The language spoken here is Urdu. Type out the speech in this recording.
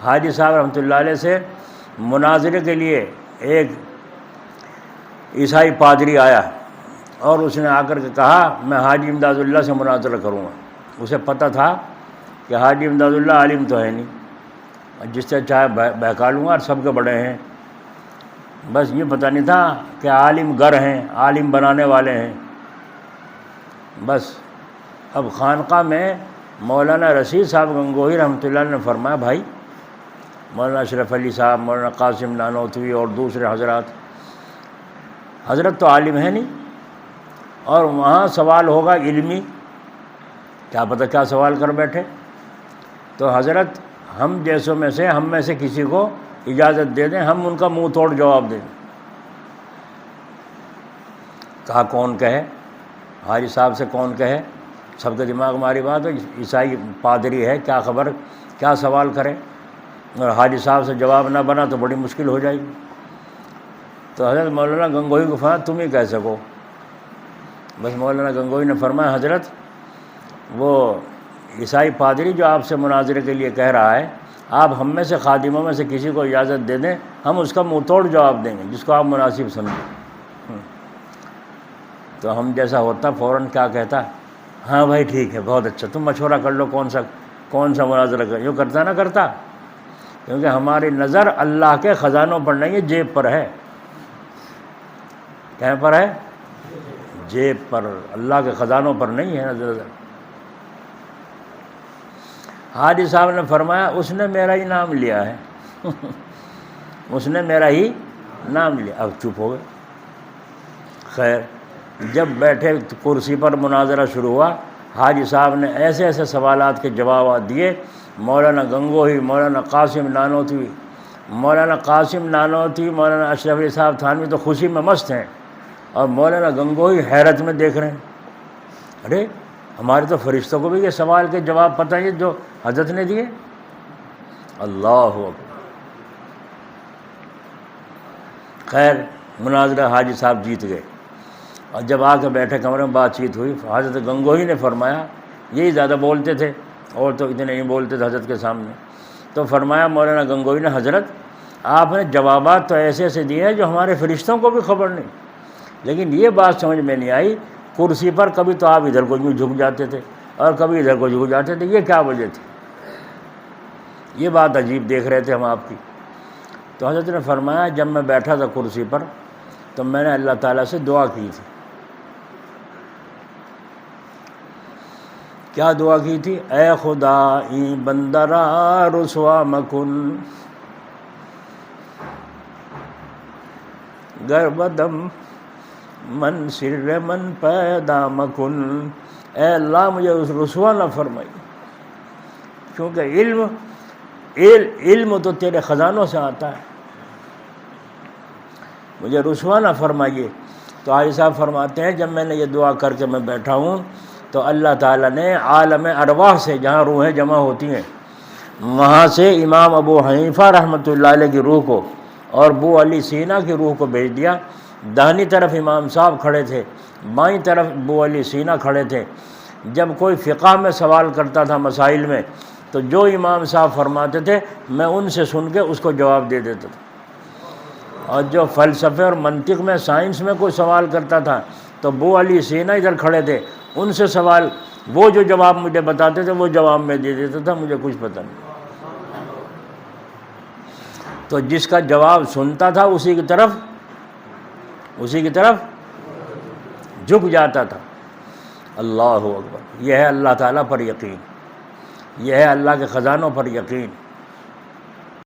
حاجی صاحب رحمۃ اللہ علیہ سے مناظرے کے لیے ایک عیسائی پادری آیا اور اس نے آ کر کے کہا میں حاجی امداد اللہ سے مناظرہ کروں گا۔ اسے پتہ تھا کہ حاجی امداد اللہ عالم تو ہے نہیں، جس سے چاہے بہکا لوں گا، اور سب کے بڑے ہیں، بس یہ پتہ نہیں تھا کہ عالم گر ہیں، عالم بنانے والے ہیں۔ بس اب خانقاہ میں مولانا رشید صاحب گنگوہی رحمۃ اللہ نے فرمایا بھائی، مولانا اشرف علی صاحب، مولانا قاسم نانوتوی اور دوسرے حضرت تو عالم ہے نہیں، اور وہاں سوال ہوگا علمی، کیا پتہ کیا سوال کر بیٹھے، تو حضرت ہم جیسوں میں سے، ہم میں سے کسی کو اجازت دے دیں، ہم ان کا منہ توڑ جواب دیں۔ کہا کون کہے، حاجی صاحب سے کون کہے، سب کے دماغ ہماری بات ہے، عیسائی پادری ہے، کیا خبر کیا سوال کرے، اور حاجی صاحب سے جواب نہ بنا تو بڑی مشکل ہو جائے گی۔ تو حضرت مولانا گنگوہی کو فرمایا تم ہی کہہ سکو۔ بس مولانا گنگوہی نے فرمایا حضرت وہ عیسائی پادری جو آپ سے مناظرے کے لیے کہہ رہا ہے، آپ ہم میں سے خادموں میں سے کسی کو اجازت دے دیں، ہم اس کا منہ توڑ جواب دیں گے جس کو آپ مناسب سمجھیں۔ تو ہم جیسا ہوتا فوراً کیا کہتا، ہاں بھائی ٹھیک ہے، بہت اچھا، تم مشورہ کر لو کون سا مناظرہ کر، یوں کرتا نہ کرتا، کیونکہ ہماری نظر اللہ کے خزانوں پر نہیں ہے، جیب پر ہے۔ کہاں پر ہے؟ جیب پر، اللہ کے خزانوں پر نہیں ہے نظر۔ حاجی صاحب نے فرمایا اس نے میرا ہی نام لیا ہے اس نے میرا ہی نام لیا۔ اب چپ ہو گئے۔ خیر جب بیٹھے کرسی پر مناظرہ شروع ہوا، حاجی صاحب نے ایسے ایسے سوالات کے جوابات دیے، مولانا گنگوہی، مولانا قاسم نانوتوی، مولانا اشرف علی صاحب تھانوی تو خوشی میں مست ہیں، اور مولانا گنگوہی حیرت میں دیکھ رہے ہیں، ارے ہمارے تو فرشتوں کو بھی یہ سوال کے جواب پتہ ہے جو حضرت نے دیے۔ اللہ اکبر۔ خیر مناظرہ حاجی صاحب جیت گئے، اور جب آ کے بیٹھے کمرے میں بات چیت ہوئی، حضرت گنگوہی نے فرمایا، یہی زیادہ بولتے تھے اور تو اتنے نہیں بولتے تھے حضرت کے سامنے، تو فرمایا مولانا گنگوہی نے حضرت آپ نے جوابات تو ایسے ایسے دیے ہیں جو ہمارے فرشتوں کو بھی خبر نہیں، لیکن یہ بات سمجھ میں نہیں آئی، کرسی پر کبھی تو آپ ادھر کو یوں جھک جاتے تھے اور کبھی ادھر کو جھک جاتے تھے، یہ کیا وجہ تھی؟ یہ بات عجیب دیکھ رہے تھے ہم آپ کی۔ تو حضرت نے فرمایا جب میں بیٹھا تھا کرسی پر تو میں نے اللہ تعالیٰ سے دعا کی تھی۔ کیا دعا کی تھی؟ اے خدا این بندہ را رسوا مکن، گر بدم من سر من پیدا مکن، اے اللہ مجھے رسوا نہ فرمائی، کیونکہ علم تو تیرے خزانوں سے آتا ہے، مجھے رسوا نہ فرمائیے۔ تو حاجی صاحب فرماتے ہیں جب میں نے یہ دعا کر کے میں بیٹھا ہوں تو اللہ تعالیٰ نے عالم ارواح سے، جہاں روحیں جمع ہوتی ہیں، وہاں سے امام ابو حنیفہ رحمۃ اللہ علیہ کی روح کو اور ابو علی سینا کی روح کو بھیج دیا۔ داہنی طرف امام صاحب کھڑے تھے، بائیں طرف ابو علی سینا کھڑے تھے۔ جب کوئی فقہ میں سوال کرتا تھا مسائل میں تو جو امام صاحب فرماتے تھے میں ان سے سن کے اس کو جواب دے دیتا تھا، اور جو فلسفے اور منطق میں، سائنس میں کوئی سوال کرتا تھا تو ابو علی سینا ادھر کھڑے تھے، ان سے سوال، وہ جو جواب مجھے بتاتے تھے وہ جواب میں دے دیتا تھا، مجھے کچھ پتہ نہیں۔ تو جس کا جواب سنتا تھا اسی کی طرف جھک جاتا تھا۔ اللہ اکبر۔ یہ ہے اللہ تعالیٰ پر یقین، یہ ہے اللہ کے خزانوں پر یقین۔